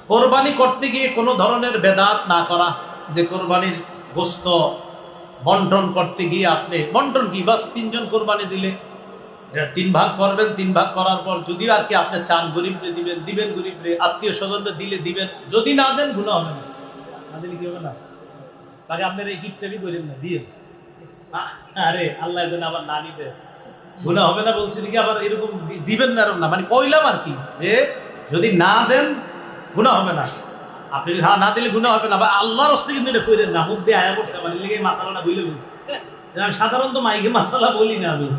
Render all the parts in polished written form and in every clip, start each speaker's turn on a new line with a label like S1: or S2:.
S1: কোরবানি করতে গিয়ে কোনো ধরনের বেদাত না করা, যে কোরবানির গোশত বন্টন করতে গিয়ে আপনি বন্টন কি বাস 3 জন কোরবানি দিলে এটা 3 ভাগ করবেন, 3 ভাগ করার পর যদি আর কি আপনি চান গরিবরে দিবেন গরিবরে, আত্মীয় স্বজনরে দিবেন, যদি না দেন গুনাহ হবে না। না দিলে কি হবে না? তাকে আপনার এই গিফটটাই করেন না দিয়ে, আরে আল্লাহ যেন আবার না নিতে গুনাহ হবে না বলছি নাকি, আবার এরকম দিবেন না, এরকম না, মানে কইলাম আর কি যে যদি না দেন গুনাহ হবে না। আপনি হ্যাঁ না দিলে গুনাহ হবে না, বা আল্লাহর রাস্তায় কিন্তু এটা কইরেন না, মুখ দিয়ে আয়া করছে মানে লেগে মাসালাটা বইলে বলছি। সাধারণত মাইকে মাসালা বলি না আমি।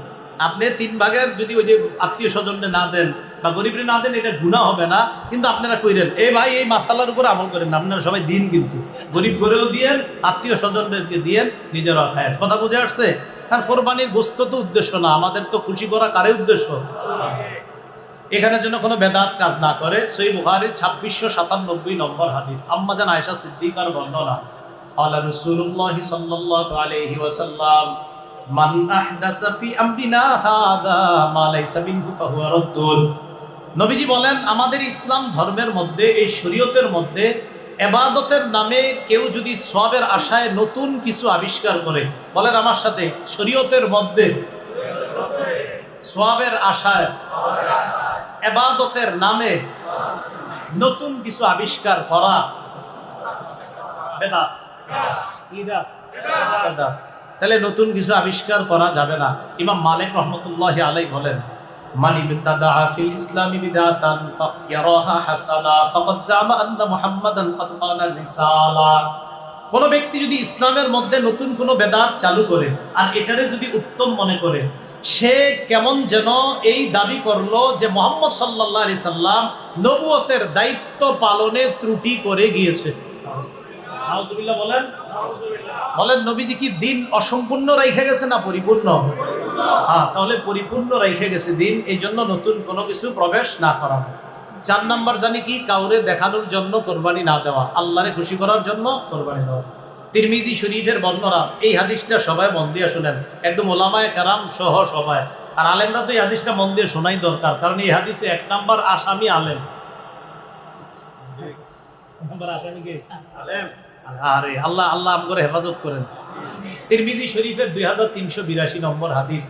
S1: আপনি 3 ভাগের যদি ওই যে আত্মীয় স্বজনকে না দেন বা গরিবরে না দেন, এটা গুনাহ হবে না, কিন্তু আপনারা কইরেন এই ভাই এই মাসালার উপর আমল করেন না, আপনারা সবাই দিন, কিন্তু গরিব গরেও দিয়েন, আত্মীয় স্বজনদেরকে দিয়েন, নিজেরাও খায়েন। কথা বুঝে আসছে? কারণ কোরবানির গোশত তো উদ্দেশ্য না, আমাদের তো খুশি করা কারে উদ্দেশ্য? এখানে যেন কোনো বেদাত কাজ না করে। সহিহ বুখারীর 2697 নম্বর হাদিস, আম্মা জান আয়েশা সিদ্দিকার বর্ণনা, ক্বালা রাসূলুল্লাহ সাল্লাল্লাহু আলাইহি ওয়াসাল্লাম মান আহদাসা ফি আমরিনা হাযা মা লাইসা মিনহু ফাহুয়া রাদ্দুন। নবীজি বলেন, আমাদের ইসলাম ধর্মের মধ্যে, এই শরীয়তের মধ্যে ইবাদতের নামে কেউ যদি সওয়াবের আশায় নতুন কিছু আবিষ্কার করে, বলেন আমার সাথে, শরীয়তের মধ্যে সওয়াবের আশায় ইবাদতের নামে নতুন কিছু আবিষ্কার করা বেদাত। বেদাত। তাহলে নতুন কিছু আবিষ্কার করা যাবে না। ইমাম মালিক রহমতুল্লাহি আলাইহি বলেন, মান ইবতাদা ফিল ইসলামি বিদআতান ফায়ারাহা হাসানা ফাকাদ জামা আন্না মুহাম্মাদান ক্বাদ খানা রিসালা। কোন ব্যক্তি যদি ইসলামের মধ্যে নতুন কোনো বেদাত চালু করে আর এটারে যদি উত্তম মনে করে, সে কেমন যেন এই দাবি করলো যে মুহাম্মদ সাল্লাল্লাহু আলাইহি সাল্লাম নবুয়তের দায়িত্ব পালনে ত্রুটি করে গিয়েছে। নাউজুবিল্লাহ বলেন। বলেন নবীজি কি দিন অসম্পূর্ণ রেখে গেছে না পরিপূর্ণ? হ্যাঁ, তাহলে পরিপূর্ণ রেখে গেছে দিন, এই জন্য নতুন কোনো কিছু প্রবেশ না করা। 4 নাম্বার জানি কি, কাউরে দেখানোর জন্য কোরবানি না দেওয়া, আল্লাহরে খুশি করার জন্য কোরবানি দেওয়া। তিরমিজি শরীফের বর্ণনা, এই হাদিসটা সবাই মন দিয়ে শুনেন, একদম ওলামায়ে কেরাম সহ সবাই, আর আলেমরা তো এই হাদিসটা মন দিয়ে শোনাই দরকার, কারণ এই হাদিসে 1 নাম্বার আসামি আলেম। আরে আল্লাহ আল্লাহ আমগরে হেফাজত করেন। তিরমিজি শরীফের 2382 নম্বর হাদিস,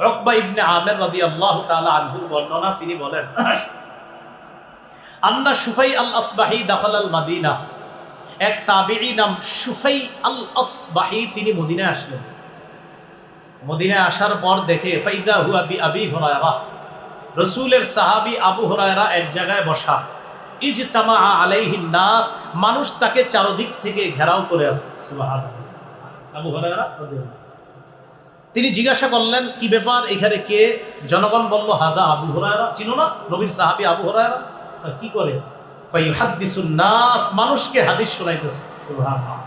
S1: উকবা ইবনে আমির রাদিয়াল্লাহু তাআলা আনহুর বর্ণনা, তিনি বলেন, আন্না শুফাই আল আসবাহি দাখালাল মাদিনা। এক তাবিঈ নাম শুফাই আল আসবাহি, তিনি মদিনায় আসলেন। মদিনায় আসার পর দেখে ফাইদা হুয়া বি আবি হুরায়রা, রাসূলের সাহাবী আবু হুরায়রা এক জায়গায় বসা। ইজতামা আলাইহিন নাস, মানুষ তাকে চারদিক থেকে ঘেরাও করে আছে। সুবহানাল্লাহ। আবু হুরায়রা রাদিয়াল্লাহু, তিনি জিজ্ঞাসা করলেন কি ব্যাপার, এখানে কে? জনগণ বলল হাদা আবু হুরায়রা। চিনো না নবীর সাহাবী আবু হুরায়রা? কি করে? ফায়ুহাদ্দিসুন নাস, মানুষকে হাদিস শোনাইতেছে। সুবহানাল্লাহ,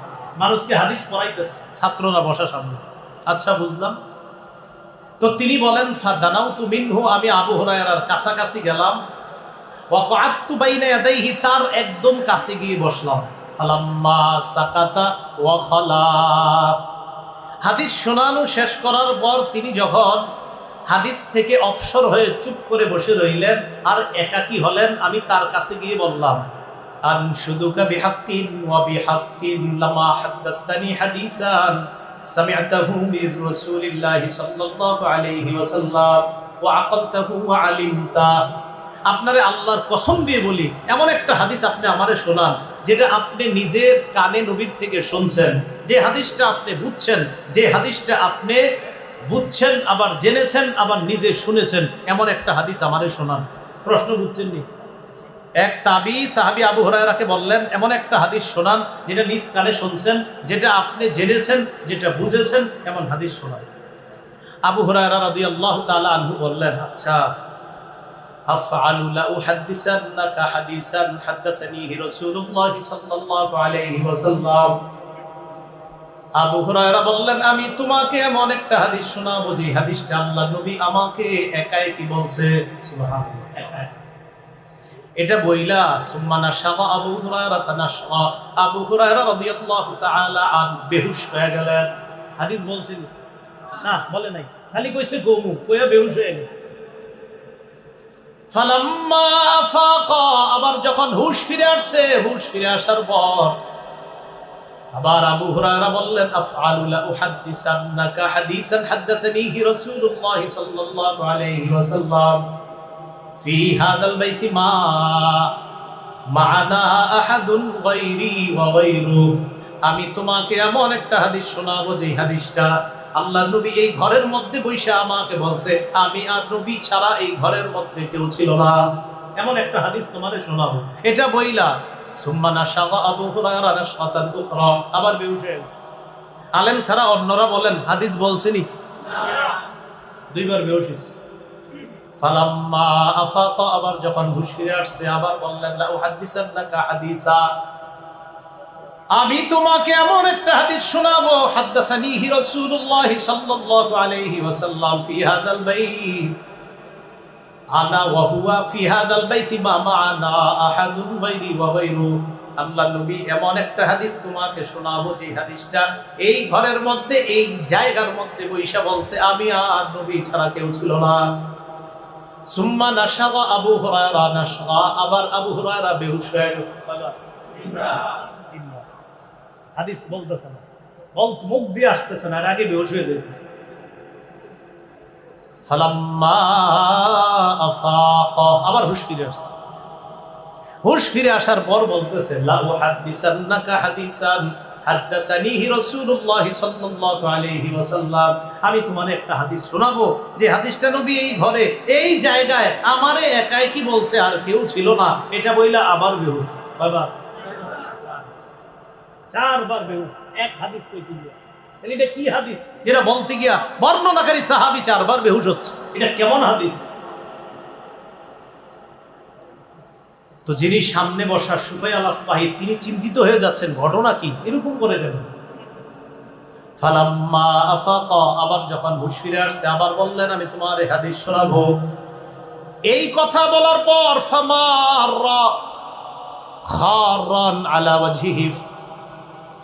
S1: মানুষকে হাদিস পড়াইতেছে, ছাত্ররা বসা সামনে। আচ্ছা বুঝলাম। তো তিনি বলেন ফাদানাউতু মিনহু, আমি আবু হুরায়রার কাছাকাছি গেলাম। ওয়া ক্বাআতু বাইনা ইয়াদাইহি, তার একদম কাছে গিয়ে বসলাম। ফালাম্মা সাকাতা ওয়া খালা, হাদিস শোনানো শেষ করার পর তিনি যখন হাদিস থেকে অবসর হয়ে চুপ করে বসে রইলেন আর একাকী হলেন, আমি তার কাছে গিয়ে বললাম, আনশুদুকা বিহাক্কিন ওয়া বিহাক্কিন লামা হাদাসতানি হাদিসান সামি'তাহু মির রাসূলিল্লাহি সাল্লাল্লাহু আলাইহি ওয়াসাল্লাম ওয়া আকালতাহু ওয়া আলিমতা। আপনারে আল্লাহর কসম দিয়ে বলি, এমন একটা হাদিস আপনি আমারে শোনান যেটা আপনি নিজের কানে নবীর থেকে শুনছেন, যে হাদিসটা আপনি বুঝছেন, যে হাদিসটা আপনি বুঝছেন আবার জেনেছেন আবার নিজে শুনেছেন, এমন একটা হাদিস আমারে শোনান। প্রশ্ন বুঝছেন নি? এক তাবী সাহাবী আবু হুরায়রাকে বললেন, এমন একটা হাদিস শোনান যেটা নিজ কানে শুনছেন, যেটা আপনি জেনেছেন, যেটা বুঝেছেন, এমন হাদিস শোনান। আবু হুরায়রা রাদিয়াল্লাহু তাআলা আনহু বললেন, আচ্ছা, আফআলু লা উহাদ্দিসান্নাকা হাদিসান হাদাসানিহি রাসূলুল্লাহ সাল্লাল্লাহু আলাইহি ওয়াসাল্লাম। আবু হুরায়রা বললেন, আমি তোমাকে এমন একটা হাদিস শোনাবো যে হাদিসটা আল্লাহর নবী আমাকে একাই কি বলছে। সুবহানাল্লাহ। এটা বইলা সুম্মা নাশাগা আবু হুরায়রা তানাশা, আবু হুরায়রা রাদিয়াল্লাহু তাআলা আন বেহুশ হয়ে গেলেন। হাদিস বলছেন না, বলে নাই, খালি কইছে গোমু, কইয়া বেহুশ হয়ে গেল। ফালাম্মা আফাকা, আবার যখন হুশ ফিরে আসছে, হুশ ফিরে আসার পর আবার আবু হুরায়রা বললেন, আফআলু লা উহাদ্দিসান্নাকা হাদিসান হাদাসানিহি রাসূলুল্লাহ সাল্লাল্লাহু আলাইহি ওয়াসাল্লাম ফি হাদাল বাইতি মা'ানা আহাদুন গায়রি ওয়া গায়রু। আমি তোমাকে এমন একটা হাদিস শোনাবো যে হাদিসটা আল্লাহর নবী এই ঘরের মধ্যে বসে আমাকে বলছে, আমি আর নবী ছাড়া এই ঘরের মধ্যে কেউ ছিল না। এমন একটা হাদিস তোমারে শোনাবো। এটা বইলা সুম্মা নাশাগা আবু হুরায়রা নাশাতান উখরা, আবার বেহুশ হয়ে গেল। আলেম ছাড়া অন্যরা বলেন হাদিস বলছেনি না, দুইবার বেহুশ হয়েছে। ফালাম্মা আফাকা, আবার যখন হুশ ফিরে আসছে আবার বললেন, লা উহাদ্দিসান্নাকা হাদিসা, আমি তোমাকে এমন একটা হাদিস শোনাবো, হাদাসানিহি রাসূলুল্লাহ সাল্লাল্লাহু আলাইহি ওয়াসাল্লাম ফি হাদাল বাইত আনা ওয়া হুয়া ফি হাদাল বাইতি মা মা'ানা আহাদুন গায়রি ওয়া গায়রু। আল্লাহর নবী এমন একটা হাদিস তোমাকে শোনাবো যে হাদিসটা এই ঘরের মধ্যে, এই জায়গার মধ্যে বৈশা বলছে, আমি আর নবী ছাড়া কেউ ছিল না। সুম্মা নাশাগা আবু হুরায়রা নাশগা, আবার আবু হুরায়রা বেহুশ হয়ে গেছে। হাদিস বলতেছে না, মুখ দিয়ে আসতেছে না, আর আগে বেহুশ হয়ে যাইতেছে। ফালাম্মা আফাকা, আবার হুশ ফিরে আসছে। হুশ ফিরে আসার পর বলতেছে, লা উহাদ্দিসান্নাকা হাদিসান হাদাসানিহি রাসূলুল্লাহ সাল্লাল্লাহু আলাইহি ওয়াসাল্লাম, আমি তোমারে একটা হাদিস শোনাবো যে হাদিসটা নবী এই ঘরে, এই জায়গায় আমারে একাই কি বলছে, আর কেউ ছিল না। এটা বইলা আবার বেহুশ। বাবা চারবার বেহুশ, এক হাদিস কইতে গিয়া। এটা কি হাদিস যেটা বলতে গিয়া বর্ণনাকারী সাহাবী চারবার বেহুশ হচ্ছে? এটা কেমন হাদিস? তো যিনি সামনে বসা সুফাই আল আসবাহি, তিনি চিন্তিত হয়ে যাচ্ছেন, ঘটনা কি, এরকম করে দেন। ফালাম্মা আফাকা, আবার যখন হুশ ফিরে আসছে আবার বললেন, আমি তোমার এই হাদিস শোনাবো। এই কথা বলার পর ফামাররা খারান আলা ওয়াজহিহি,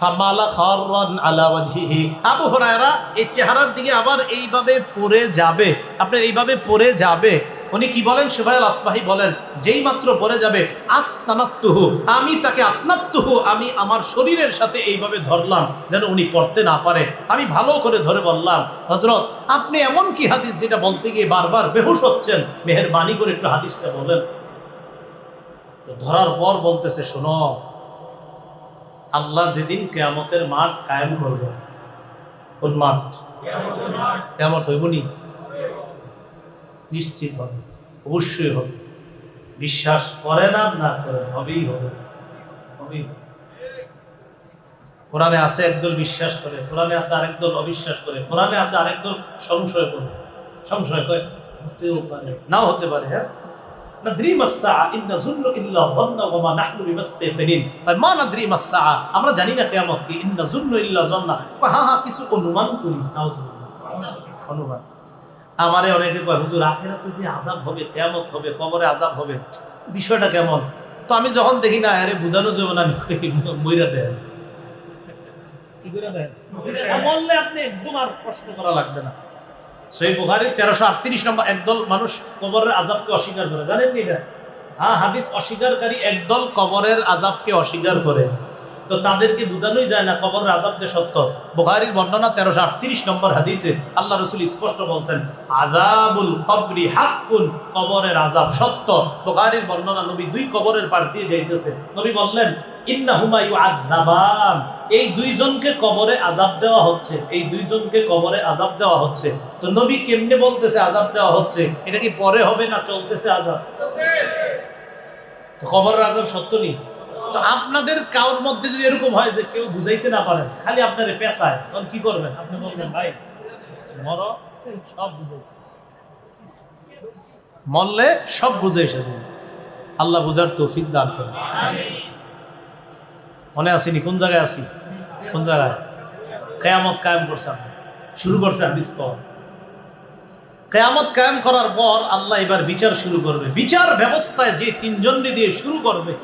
S1: ফামালা খারান আলা ওয়াজহিহি, আবু হুরায়রা এই চেহারার দিকে আবার এইভাবে পড়ে যাবে, আপনার এইভাবে পড়ে যাবে। উনি কি বলেন, সুফাই আল আসবাহি বলেন, যেই মাত্র পড়ে যাবে, আসনাত্তুহু, আমি তাকে আসনাত্তুহু, আমি আমার শরীরের সাথে এইভাবে ধরলাম যেন উনি পড়তে না পারে। আমি ভালো করে ধরে বললাম, হযরত আপনি এমন কি হাদিস যেটা বলতে গিয়ে বারবার বেহুশ হচ্ছেন, মেহেরবানি করে একটু হাদিসটা বলেন। তো ধরার পর বলতেছে, শোনো, আল্লাহ যেদিন কিয়ামতের মাঠ কায়েম করবে, কোন মাঠ? কিয়ামত হইবনি? নিশ্চিত হবে, অবশ্যই হবে। বিশ্বাস করেন আর না করেন, হবেই হবে। কোরআনে আছে একদল বিশ্বাস করে, কোরআনে আছে আরেকদল অবিশ্বাস করে, কোরআনে আছে আরেকদল সংশয় করে। সংশয় করে হতেও পারে, নাও হতে পারে। হ্যাঁ, নাদ্রি মাসসা ইন্না যুন্নু ইল্লা যান্না ওয়া মা নাহনু বিমাস্তাইকিনিন। মা নাদ্রি মাসসা, আমরা জানি না কিয়ামত কি। ইন্না যুন্নু ইল্লা যান্না, হ্যাঁ হ্যাঁ কিছু অনুমান করি। নাউযুবিল্লাহ, অনুমান। আমারে অনেকে কয়, হুজুর আখিরাতে যে আযাব হবে, কিয়ামত হবে, কবরে আযাব হবে, বিষয়টা কেমন? তো আমি যখন দেখি না, আরে বুঝানো যাবে না, আমি মইরা দেন, কি কইরা দেন, বললে আপনি একদম আর প্রশ্ন করা লাগবে না। সহিহ বুখারী 1338 নম্বর, একদল মানুষ কবরের আযাবকে অস্বীকার করে, জানেন কি এটা? হ্যাঁ, হাদিস অস্বীকারী একদল কবরের আযাবকে অস্বীকার করে। তো তাদেরকে বোঝানোই যায় না কবরের আযাব যে সত্য। বুখারীর বর্ণনা 1338 নম্বর হাদিসে আল্লাহ রাসূল স্পষ্ট বলেন, আযাবুল কবরি হাক্কুন, কবরের আযাব সত্য। বুখারীর বর্ণনা, নবী দুই কবরের পার দিয়ে যাইতেছে, নবী বললেন, ইন্নাহুমা ইউআযাবান, এই দুইজনকে কবরে আযাব দেওয়া হচ্ছে, এই দুইজনকে কবরে আযাব দেওয়া হচ্ছে। তো নবী কেমনে বলতেছে আযাব দেওয়া হচ্ছে? এটা কি পরে হবে না চলতেছে আযাব? তো কবরের আযাব সত্য নেই। তো আপনাদের কারোর মধ্যে যদি এরকম হয় যে কেউ বুঝাইতে না পারেন, খালি আপনারে পেঁচায়, তখন কি করবেন? আপনি বলবেন, ভাই মর, সব বুঝে, মরলে সব বুঝে এসেছে। আল্লাহ বুঝার তৌফিক দান করেন। মনে আসেনি কোন জায়গায় আছি? কোন জায়গায়? কিয়ামত কায়েম করছে, শুরু করছে হাদিস পর। কিয়ামত কায়েম করার পর আল্লাহ এবার বিচার শুরু করবে। বিচার ব্যবস্থায় যে তিনজন দিয়ে শুরু করবে,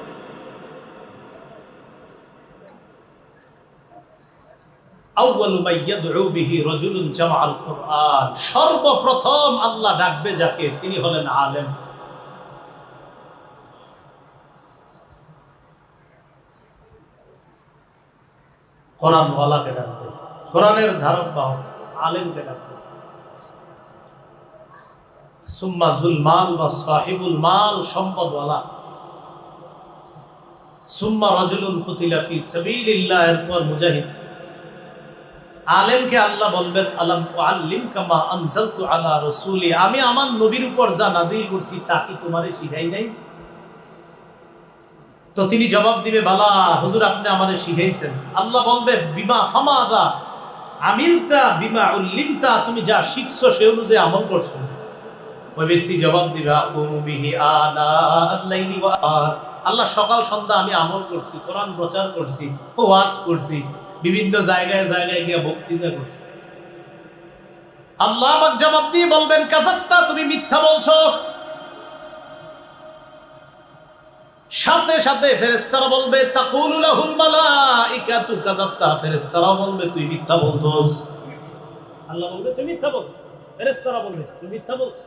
S1: আউয়ালু মা ইয়াদউ বিহি রাজুলুন জামাআল কুরআন, সর্বপ্রথম আল্লাহ ডাকবে যাকে, তিনি হলেন আলেম। কোরআনওয়ালাকে ডাকবে, কোরআনের ধারক বাহক আলেমকে ডাকবে। সুম্মা যুল মাল বা সাহিবুল মাল, সম্পদওয়ালা। সুম্মা রাজুলুন কুতিলা ফি সাবিলিল্লাহ, এরপর মুজাহিদ। আলেমকে আল্লাহ বলবেন আলাম উআল্লিমকা মা আনজালতু আলা রাসূলি, আমি আমার নবীর উপর যা নাজিল করছি তা কি তোমারে শিখাই নাই? তো তিনি জবাব দিবে বালা হুজুর, আপনি আমাদের শিখাইছেন। আল্লাহ বলবে বিমা ফামাদা আমিলতা বিমা উল্লিমতা, তুমি যা শিখছো সে অনুযায়ী আমল করছো। ওই ব্যক্তি জবাব দিবে আকুমু বিহি আনা আল-লাইলি ওয়া আল্লাহ, সকাল সন্ধ্যা আমি আমল করছি, কোরআন প্রচার করছি, ওয়াজ করছি, বিভিন্ন জায়গায় জায়গায় গিয়ে বক্তৃতা করছি। আল্লাহ পাক জবাব দিয়ে বলবেন কাযাবতা, তুমি মিথ্যা বলছো। সাথে সাথে ফেরেশতারা বলবে তাকুলু লাহুল মালাইকাতু কাযাবতা, ফেরেশতারাও বলবে তুই মিথ্যা বলছস। আল্লাহ বলবে তুই মিথ্যা বল, ফেরেশতারা বলবে তুই মিথ্যা বলছ।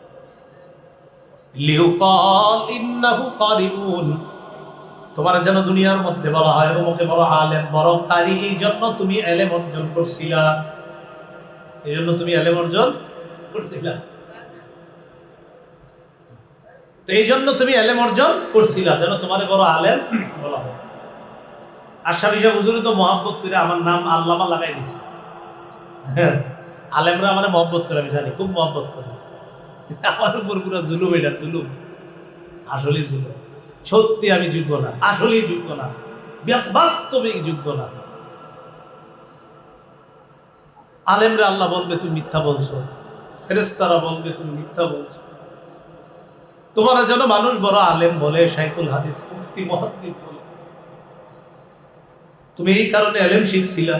S1: লিউকাল ইন্নাহু কারিউন, তোমার যেন দুনিয়ার মধ্যে বলা হয় ওমকে বড় আলেম, বড় কারি, এই জন্য তুমি ইলম অর্জন করছিলা, এই জন্য তুমি ইলম অর্জন করছিলা, তো এই জন্য তুমি ইলম অর্জন করছিলা, যেন তোমার বড় আলেম বলা হয়। আশরাফি সাহেব হুজুর তো মহব্বত করে আমার নাম আল্লামা লাগাই দিছে। আলেমরা আমার মহব্বত করে, আমি জানি খুব মহব্বত করে। আমার উপর পুরো জুলুম, এটা জুলুম, আসলেই জুলুম। সত্যি আমি যোগ্য না, আসলেই যোগ্য না, বাস্তবিক যোগ্য না। আলেমরা আল্লাহ বলবে তুমি মিথ্যা বলছো, ফেরেশতারা বলবে তুমি মিথ্যা বলছো। তোমার যেন মানুষ বড় আলেম বলে, শাইখুল হাদিস, মুফতি, মুহাদ্দিস বলে, তুমি এই কারণে ইলম শিখছিলা।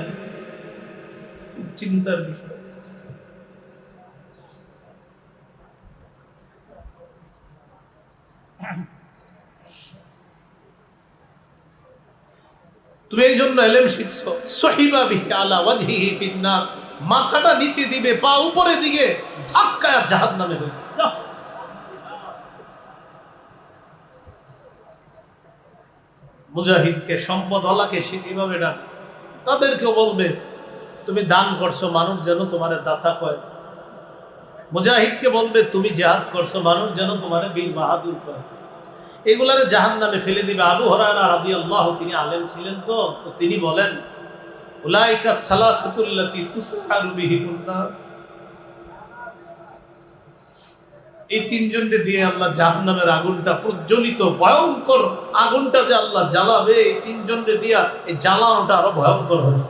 S1: চিন্তার বিষয়। তুমি এই জন্য ইলম শিখছো। সহিবা বিহি আলা ওয়াজহিহি ফিন্নার, মাথাটা নিচে দিবে, পা উপরে দিকে ধাক্কায় জাহান্নামে যাবে। মুজাহিদকে, সম্পদওয়ালাকে সে কিভাবে ডাক, তাদেরকেও বলবে তুমি দান করছো, মানুষ যেন তোমার দাতা কয়। মুজাহিদকে বলবে তুমি জিহাদ করছো, মানুষ যেন তোমার বীর বাহাদুর কয়। এগুলারে জাহান্নামে ফেলে দিবে। আবু হুরায়রা রাদিয়াল্লাহু, তিনি আলেম ছিলেন, তো তিনি বলেন উলাইকা সালাসাতুল্লাতি তুসআরু বিহিমুন নার, এই তিনজনকে দিয়ে আল্লাহ জাহান্নামের আগুনটা, প্রজ্বলিত ভয়ঙ্কর আগুনটা যে আল্লাহ জ্বালাবে, এই তিনজনকে দিয়া এই জ্বালানোটা আরো ভয়ঙ্কর হবে।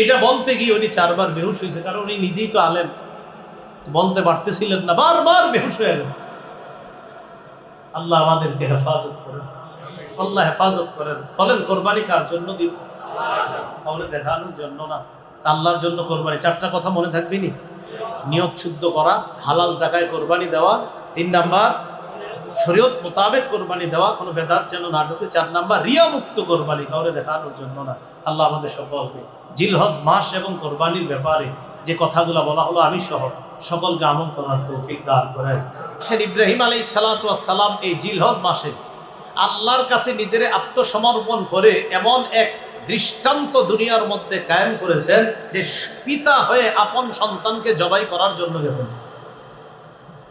S1: এটা বলতে গিয়ে উনি 4 বার বেহুশ হয়েছে, কারণ উনি নিজেই তো আলেম, বলতে পারতেছিলেন না, বারবার বেহুশ হয়ে গেছে। আল্লাহ আমাদেরকে হেফাজত করেন, আল্লাহ হেফাজত করেন। বলেন কোরবানি কার জন্য দিব? কাউরে দেখানোর জন্য না, আল্লাহর জন্য কোরবানি। 4টা কথা মনে থাকবে নি? নিয়ত শুদ্ধ করা, হালাল টাকায় কোরবানি দেওয়া, 3 নাম্বার শরীয়ত মোতাবেক কোরবানি দেওয়া, কোনো বেদাত যেন না ঢোকে। 4 নাম্বার রিয়া মুক্ত কোরবানি, কাউরে দেখানোর জন্য না। আল্লাহ আমাদের সকলকে জিলহজ মাস এবং কোরবানির ব্যাপারে যে কথাগুলো বলা হলো, আমি সহ সকলকে আমল করার তৌফিক দান করেন। ইব্রাহিম আলাইহিস সালাতু ওয়াস সালাম এই জিলহজ মাসে আল্লাহর কাছে নিজের আত্মসমর্পণ করে এমন এক দৃষ্টান্ত দুনিয়ার মধ্যে কায়েম করেছেন যে পিতা হয়ে আপন সন্তানকে জবাই করার জন্য গেছেন।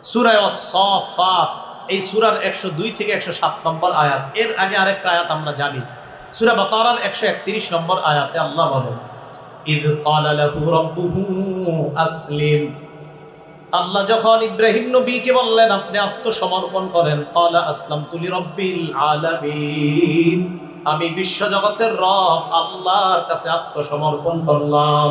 S1: সূরা আস-সাফাত, এই সূরার 102 থেকে 107 নম্বর আয়াত। এর আগে আরেকটা আয়াত আমরা জানি, সূরা বাকারার 131 নম্বর আয়াতে আল্লাহ বলেন ইয ক্বালা লাহু রাব্বুহু আসলিম, আল্লাহ যখন ইব্রাহিম নবীকে বললেন আপনি আত্মসমর্পণ করেন, ক্বালা আসলামতু লিরাব্বিল আলামিন, আমি বিশ্বজগতের রব আল্লাহর কাছে আত্মসমর্পণ করলাম।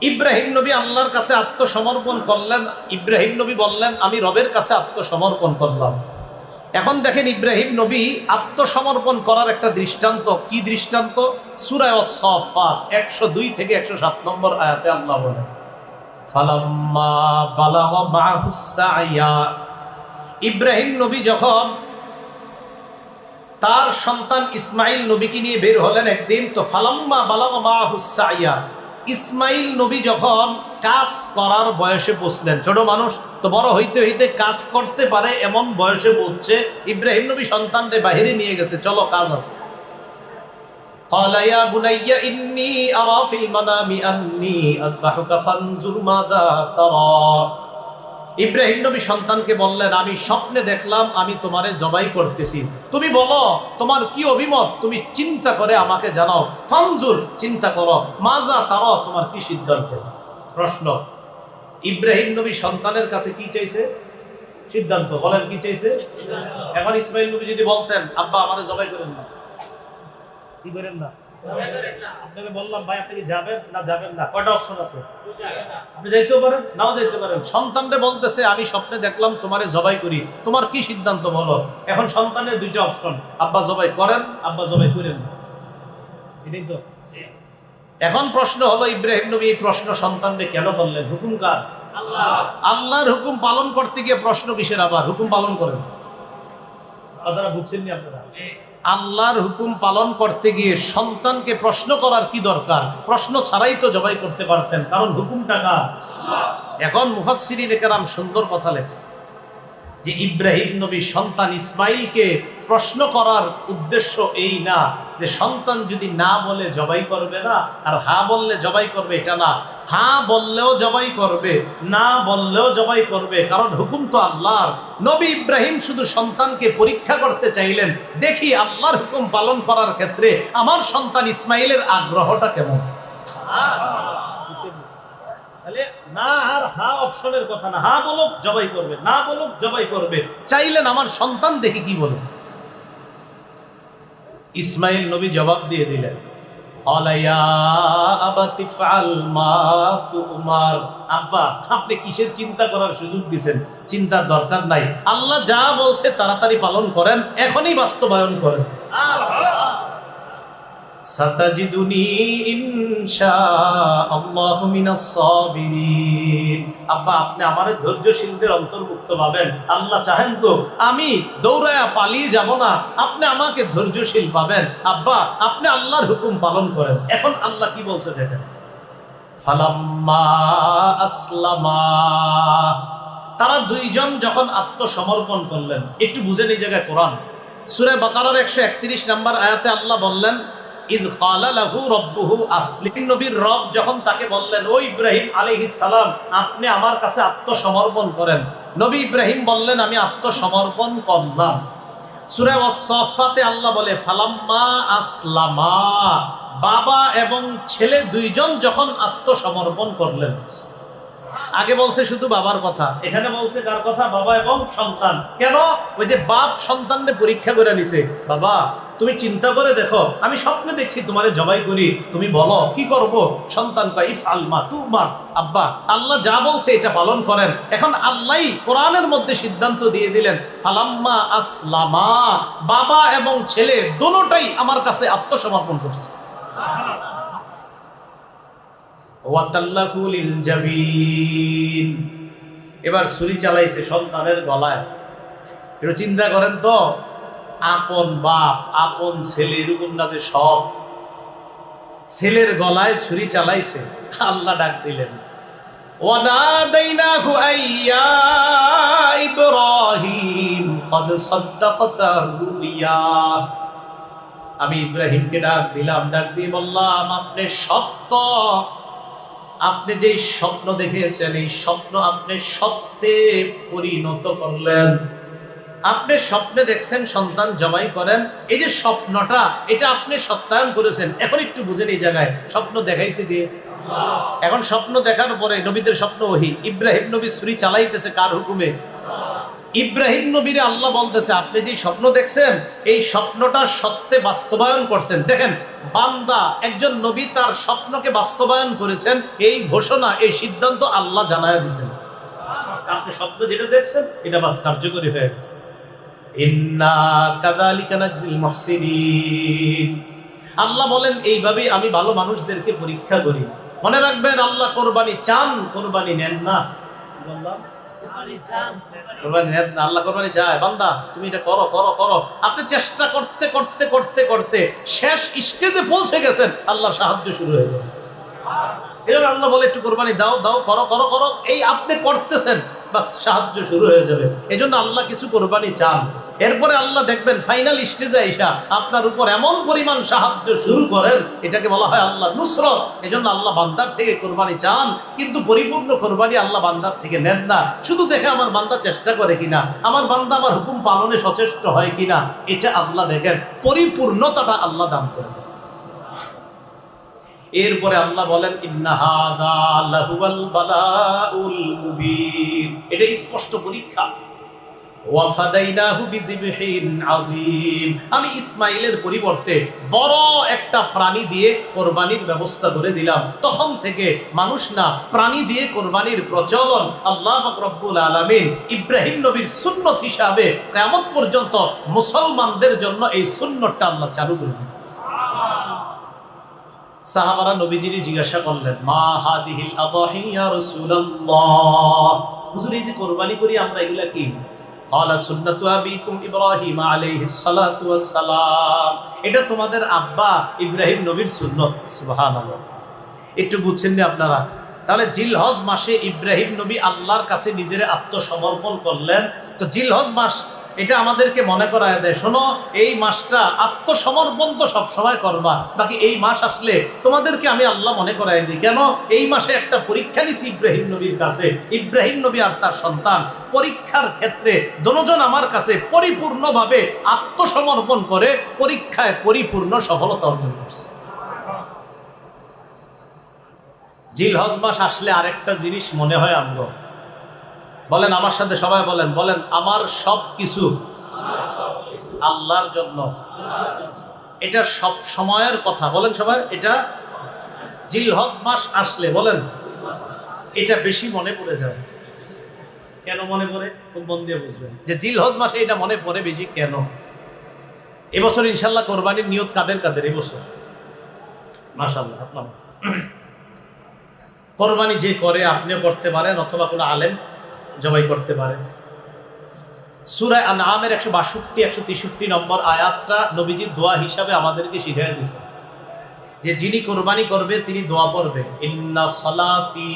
S1: ইব্রাহিম নবী আল্লাহর কাছে আত্মসমর্পণ করলেন। ইব্রাহিম নবী বললেন আমি রবের কাছে আত্মসমর্পণ করলাম। এখন দেখেন ইব্রাহিম নবী আত্মসমর্পণ করার একটা দৃষ্টান্ত। কি দৃষ্টান্ত? সূরা আস-সাফাত 102 থেকে 107 নম্বর আয়াতে আল্লাহ বলেন ফালাম্মা বালাগা মা'হুস সা'য়া, ইব্রাহিম নবী যখন তার সন্তান ইসমাইল নবীকে নিয়ে বের হলেন একদিন, তো ফালাম্মা বালাগা মা'হুস সা'য়া, ইসমাইল নবী যখন কাজ করার বয়সে পৌঁছলেন, ছোট মানুষ তো বড় হইতে হইতে কাজ করতে পারে এমন বয়সে পৌঁছছে, ইব্রাহিম নবী সন্তানরে বাহিরে নিয়ে গেছে, চলো কাজ আছে। قال يا بني إني أرى في المنام أني أذبحك فانظر ماذا ترى ইব্রাহিম নবী সন্তানকে বললেন, আমি স্বপ্নে দেখলাম আমি তোমারে জবাই করতেছি, তুমি বলো তোমার কি অভিমত, তুমি চিন্তা করে আমাকে জানাও। ফানজুর, চিন্তা করো, মাজা তারা, তোমার কি সিদ্ধান্ত। প্রশ্ন, ইব্রাহিম নবী সন্তানের কাছে কি চাইছে? সিদ্ধান্ত। বলেন কি চাইছে? এখন ইসমাইল নবী যদি বলতেন, আব্বা আমারে জবাই করেন না, কি করেন না, আপনাকে বললাম ভাই আপনি যাবেন না যাবেন না, কয়টা অপশন আছে? আপনি যাইতেও পারেন, নাও যাইতে পারেন। সন্তানরে বলতেছে আমি স্বপ্নে দেখলাম তোমারে জবাই করি, তোমার কি সিদ্ধান্ত বলো। এখন সন্তানের দুইটা অপশন, আব্বা জবাই করেন, আব্বা জবাই করেন না। এটাই তো। এখন প্রশ্ন হলো, ইব্রাহিম নবী এই প্রশ্ন সন্তানরে কেন বললেন? হুকুম কার? আল্লাহ। আল্লাহর হুকুম পালন করতে গিয়ে প্রশ্ন কিসের? আবার হুকুম পালন করেন। আপনারা বুঝছেননি? আপনারা আল্লাহর হুকুম পালন করতে গিয়ে সন্তানকে প্রশ্ন করার কি দরকার? প্রশ্ন ছাড়াই তো জবাই করতে পারতেন, কারণ হুকুমটা কার? এখন মুফাসসিরিন কেরাম সুন্দর কথা লেখছে যে ইব্রাহিম নবী সন্তান ইসমাইলকে প্রশ্ন করার উদ্দেশ্য এই না যে সন্তান যদি না বলে জবাই করবে না, আর হা বললে জবাই করবে, এটা না। হা বললেও জবাই করবে, না বললেও জবাই করবে, কারণ হুকুম তো আল্লাহর। নবী ইব্রাহিম শুধু সন্তানকে পরীক্ষা করতে চাইলেন, দেখি আল্লাহর হুকুম পালন করার ক্ষেত্রে আমার সন্তান ইসমাইলের আগ্রহটা কেমন। না আর হা অপশনের কথা না, হা বলুক জবাই করবে, না বলুক জবাই করবে, চাইলেন আমার সন্তান দেখি কি বলে। ইসমাইল নবী জবাব দিয়ে দিলেন, আব্বা আপনি কিসের চিন্তা করার সুযোগ দিচ্ছেন? চিন্তার দরকার নাই, আল্লাহ যা বলছে তাড়াতাড়ি পালন করেন, এখনই বাস্তবায়ন করেন। সাতাজিদুনি ইনশাআল্লাহু মিনাস সাবিরিন। আব্বা আপনি আমারে ধৈর্যশীলদের অন্তর্ভুক্ত পাবেন, আল্লাহ চাহেন তো আমি দৌড়ায়া পালিয়ে যাব না, আপনি আমাকে ধৈর্যশীল পাবেন। আব্বা আপনি আল্লাহর হুকুম পালন করেন। এখন আল্লাহ কি বলছে দেখেন, ফালাম্মা আসলামা, তারা দুইজন যখন আত্মসমর্পণ করলেন। একটু বুঝেন এই জায়গায় কোরআন সূরা বাকারার 131 নম্বর আয়াতে আল্লাহ বললেন, ইদ ক্বালা লাহু রাব্বুহু আসলিম। নবীর রব যখন তাকে বললেন, ও ইব্রাহিম আলাইহিস সালাম আপনি আমার কাছে আত্মসমর্পণ করেন। নবী ইব্রাহিম বললেন, আমি আত্মসমর্পণ করলাম। সূরা ওয়াস-সাফফাতে আল্লাহ বলে, ফালাম্মা আসলামা, বাবা এবং ছেলে দুইজন যখন আত্মসমর্পণ করলেন। আগে বলছে শুধু বাবার কথা, এখানে বলছে কার কথা? বাবা এবং সন্তান। কেন? ওই যে বাপ সন্তানকে পরীক্ষা করে নিছে, বাবা তুমি চিন্তা করে দেখো, আমি স্বপ্নে দেখছি তোমারে জবাই করি, তুমি বলো কি করব? সন্তান কয় ইফআল মা তুমার। আব্বা আল্লাহ যা বলছে এটা পালন করেন। এখন আল্লাহই কোরআনের মধ্যে সিদ্ধান্ত দিয়ে দিলেন, ফালাম্মা আসলামা, বাবা এবং ছেলে দুটোই আমার কাছে আত্মসমর্পণ করছে। এবার ছুরি চালাইছে সন্তানের গলায়। একটু চিন্তা করেন তো, আপন বাপ আপন ছেলে, এরকম না যে সব, ছেলের গলায় ছুরি চালাইছে। আল্লাহ ডাক দিলেন, ওয়ানাদাইনাহু আইয়া ইব্রাহিম ক্বাদ সাদ্দাকতা রুইয়া। আমি ইব্রাহিমকে ডাক দিলাম, ডাক দিয়ে বললাম আপনি সত্য, আপনি যে স্বপ্ন দেখেছেন এই স্বপ্ন আপনি সত্যে পরিণত করলেন। আপনি স্বপ্নে দেখছেন সন্তান জবাই করেন, এই যে স্বপ্নটা এটা আপনি সত্যায়ন করেছেন। এখন একটু বুঝেন এই জায়গায় স্বপ্ন দেখাইছে কে? এখন স্বপ্ন দেখার পরে নবীদের স্বপ্ন ওহী। ইব্রাহিম নবী ছুরি চালাইতেছে কার হুকুমে? ইব্রাহিম নবীরে আল্লাহ বলতেছে আপনি যে স্বপ্ন দেখছেন এই স্বপ্নটা সত্যে বাস্তবায়ন করছেন। দেখেন বান্দা একজন নবী তার স্বপ্নকে বাস্তবায়ন করেছেন, এই ঘোষণা এই সিদ্ধান্ত আল্লাহ জানায় দিয়েছেন। আপনি স্বপ্ন যেটা দেখছেন এটা বাস কার্যকরী হয়ে গেছে। ইন্না কাযালিকা নাজজিল মুহসিনিন। আল্লাহ বলেন এইভাবেই আমি ভালো মানুষদেরকে পরীক্ষা করি। মনে রাখবেন আল্লাহ কোরবানি চান, কোরবানি নেন না। বললাম আল্লাহ কোরবানি চায়, বান্দা তুমি এটা করো করো করো। আপনি চেষ্টা করতে করতে করতে করতে শেষ স্টেজে পৌঁছে গেছেন, আল্লাহর সাহায্য শুরু হয়ে যাবে। এজন্য আল্লাহ বলে একটু কোরবানি দাও দাও, করো করো করো, এই আপনি করতেছেন বাস সাহায্য শুরু হয়ে যাবে। এজন্য আল্লাহ কিছু কোরবানি চান। এরপরে আল্লাহ দেখবেন ফাইনাল স্টেজে আইসা আপনার উপর এমন পরিমাণ সাহায্য শুরু করেন, এটাকে বলা হয় আল্লাহ নুসরত। এজন্য আল্লাহ বান্দার থেকে কোরবানি চান, কিন্তু পরিপূর্ণ কোরবানি আল্লাহ বান্দার থেকে নেন না। শুধু দেখে আমার বান্দা চেষ্টা করে কিনা, আমার বান্দা আমার হুকুম পালনে সচেষ্ট হয় কিনা, এটা আল্লাহ দেখেন, পরিপূর্ণতাটা আল্লাহ দান করে দেন। এরপরে আল্লাহ বলেন ইন্না হাযা লাহুয়াল বালাউল মুবিন, এটা স্পষ্ট পরীক্ষা। ওয়াফাদাইনাহু বিযিবহিন আযীম, আমি ইসমাইলের পরিবর্তে বড় একটা প্রাণী দিয়ে কোরবানির ব্যবস্থা করে দিলাম। তখন থেকে মানুষ না, প্রাণী দিয়ে কোরবানির প্রচলন আল্লাহ পাক রব্বুল আলামিন ইব্রাহিম নবীর সুন্নত হিসাবে কিয়ামত পর্যন্ত মুসলমানদের জন্য এই সুন্নতটা আল্লাহ চালু করে দিয়েছেন। সাহাবারা নবীজিকে জিজ্ঞাসা করলেন, মা হাদিহিল আদাহি ইয়া রাসূলুল্লাহ, হুজুর এই যে কোরবানি করি আমরা, এগুলা কি? ক্বালা সুন্নাতু আবিকুম ইব্রাহিম আলাইহিস সালাতু ওয়াস সালাম, এটা তোমাদের আব্বা ইব্রাহিম নবীর সুন্নত। সুবহানাল্লাহ, একটু বুঝছেন না আপনারা? তাহলে জিলহজ মাসে ইব্রাহিম নবী আল্লাহর কাছে নিজের আত্মসমর্পণ করলেন। তো জিলহজ মাস এটা আমাদেরকে মনে করায় দেয়, শোনো এই মাসটা আত্মসমর্পণ তো সবসময় করবা, বাকি এই মাস আসলে তোমাদেরকে আমি আল্লাহ মনে করায় দিই। কেন? এই মাসে একটা পরীক্ষা নিছি ইব্রাহিম নবীর কাছে। ইব্রাহিম নবী আর তার সন্তান পরীক্ষার ক্ষেত্রে দুজন আমার কাছে পরিপূর্ণভাবে আত্মসমর্পণ করে পরীক্ষায় পরিপূর্ণ সফলতা অর্জন করছে। জিলহজ মাস আসলে আরেকটা জিনিস মনে হয় আমরা, বলেন আমার সাথে সবাই বলেন, বলেন আমার সব কিছু আল্লাহর জন্য। এটা সব সময়ের কথা, বলেন সবাই। এটা জিলহজ মাস আসলে বলেন এটা বেশি মনে পড়ে যায়। কেন মনে পড়ে? খুব মন দিয়ে বুঝবেন যে জিলহজ মাসে এটা মনে পড়ে বেশি কেন। এবছর ইনশাল্লাহ কোরবানির নিয়ত কাদের কাদের এবছর? মাশাআল্লাহ, আপনার কোরবানি যে করে আপনিও করতে পারেন, অথবা কোনো আলেম জবাই করতে পারে। সূরা আনআমের 162-163 নম্বর আয়াতটা নবীজির দোয়া হিসাবে আমাদেরকে শিখিয়ে দিয়েছেন যে যিনি কোরবানি করবে তিনি দোয়া পড়বে, ইন্না সালাতি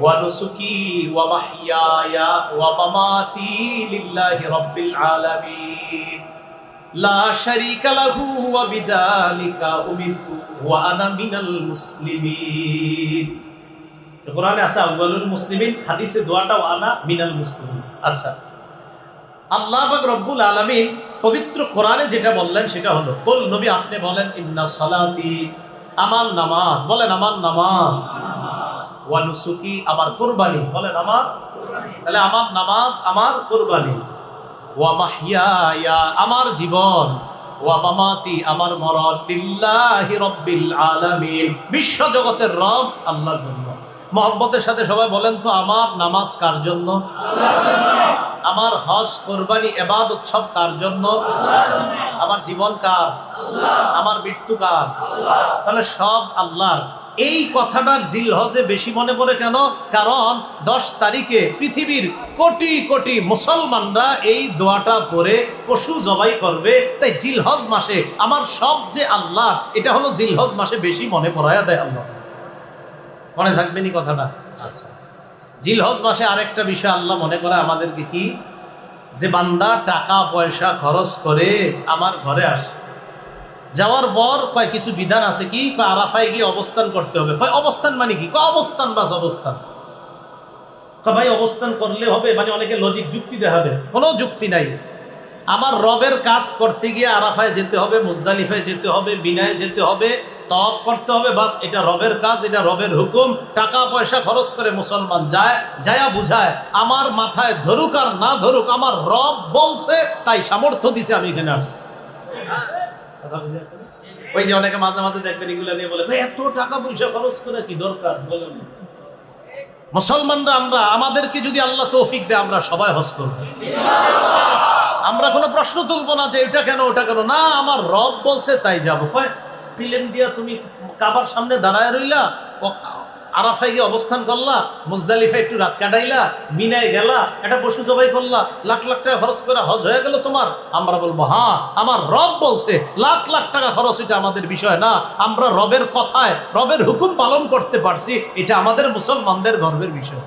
S1: ওয়া নুসুকি ওয়া মাহইয়ায়া ওয়া মামাতি লিল্লাহি রাব্বিল আলামিন লা শারীকা লাহু ওয়া বিযালিকা উমিরতু ওয়া আনা মিনাল মুসলিমিন। কোরআনে আছে আউয়ালুল মুসলিমিন, হাদিসে দোয়াটাও আনা মিনাল মুসলিমিন। আচ্ছা, আল্লাহ পাক রব্বুল আলামিন পবিত্র কোরআনে যেটা বললেন সেটা হলো, কুল নবী আপনি বলেন ইন্না সালাতি, আমার নামাজ, বলেন আমার নামাজ, ওয়া নুসুকি আমার কুরবানি, বলেন আমার কুরবানি, তাহলে আমার নামাজ আমার কুরবানি, ওয়া মাহইয়ায়া আমার জীবন, ওয়া মামাতি আমার মরণ, লিল্লাহি রাব্বিল আলামিন বিশ্ব জগতের রব আল্লাহর জন্য। মহব্বতের সাথে সবাই বলেন তো, আমার নামাজ কার জন্য? আল্লাহর জন্য। আমার হজ কোরবানি ইবাদত সব কার জন্য? আল্লাহর জন্য। আমার জীবন কার? আল্লাহ। আমার মৃত্যু কার? আল্লাহ। তাহলে সব আল্লাহর। এই কথাটার জিলহজে বেশি মনে পড়ে কেন? কারণ 10 তারিখে পৃথিবীর কোটি কোটি মুসলমানরা এই দোয়াটা পড়ে পশু জবাই করবে। তাই জিলহজ মাসে আমার সব যে আল্লাহ, এটা হলো জিলহজ মাসে বেশি মনে পড়ায়া দেয় আল্লাহ। মনে থাকবেনি কথাটা? আচ্ছা, জিলহজ মাসে আরেকটা বিষয় আল্লাহ মনে করে আমাদেরকে কি, যে বান্দা টাকা পয়সা খরচ করে আমার ঘরে আসে, যাওয়ার পর কয় কিছু বিধান আছে কি, কয় আরাফায় গিয়ে অবস্থান করতে হবে। কয় অবস্থান মানে কি? কয় অবস্থান, বাস অবস্থান। কয় ভাই অবস্থান করলে হবে মানে অনেকে লজিক যুক্তি দেখাবে, কোনো যুক্তি নাই। আমার রবের কাজ করতে গিয়ে আরাফায় যেতে হবে, মুজদালিফায় যেতে হবে, বিনায় যেতে হবে, তওয়াফ করতে হবে, বাস এটা রবের কাজ, এটা রবের হুকুম। টাকা পয়সা খরচ করে মুসলমান যায়, যায়া বুঝায় আমার মাথায় ধরুক আর না ধরুক, আমার রব বলছে তাই সামর্থ্য দিছে আমি এখানে আসছি। ওই যে অনেকে মাঝে মাঝে দেখবেন এগুলো নিয়ে বলে এত টাকা পয়সা খরচ করে কি দরকার? বলেন মুসলমানরা আমরা, আমাদেরকে যদি আল্লাহ তৌফিক দেয় আমরা সবাই হজ করব ইনশাআল্লাহ। আমরা কোনো প্রশ্ন তুলবো না যে এটা কেন ওটা কেন, না আমার রব বলছে তাই যাবো। কয় প্লেন দিয়া তুমি কাবার সামনে দাঁড়ায় রইলা, আরাফায় গিয়ে অবস্থান করলা, মুজদালিফায় একটু রাত কাটাইলা, মিনায় গেলা, এটা পশু জবাই করলা, লাখ লাখ টাকা খরচ করে হজ হয়ে গেল তোমার? আমরা বলবো হ্যাঁ আমার রব বলছে, লাখ লাখ টাকা খরচ এটা আমাদের বিষয় না, আমরা রবের কথায় রবের হুকুম পালন করতে পারছি, এটা আমাদের মুসলমানদের গর্বের বিষয়।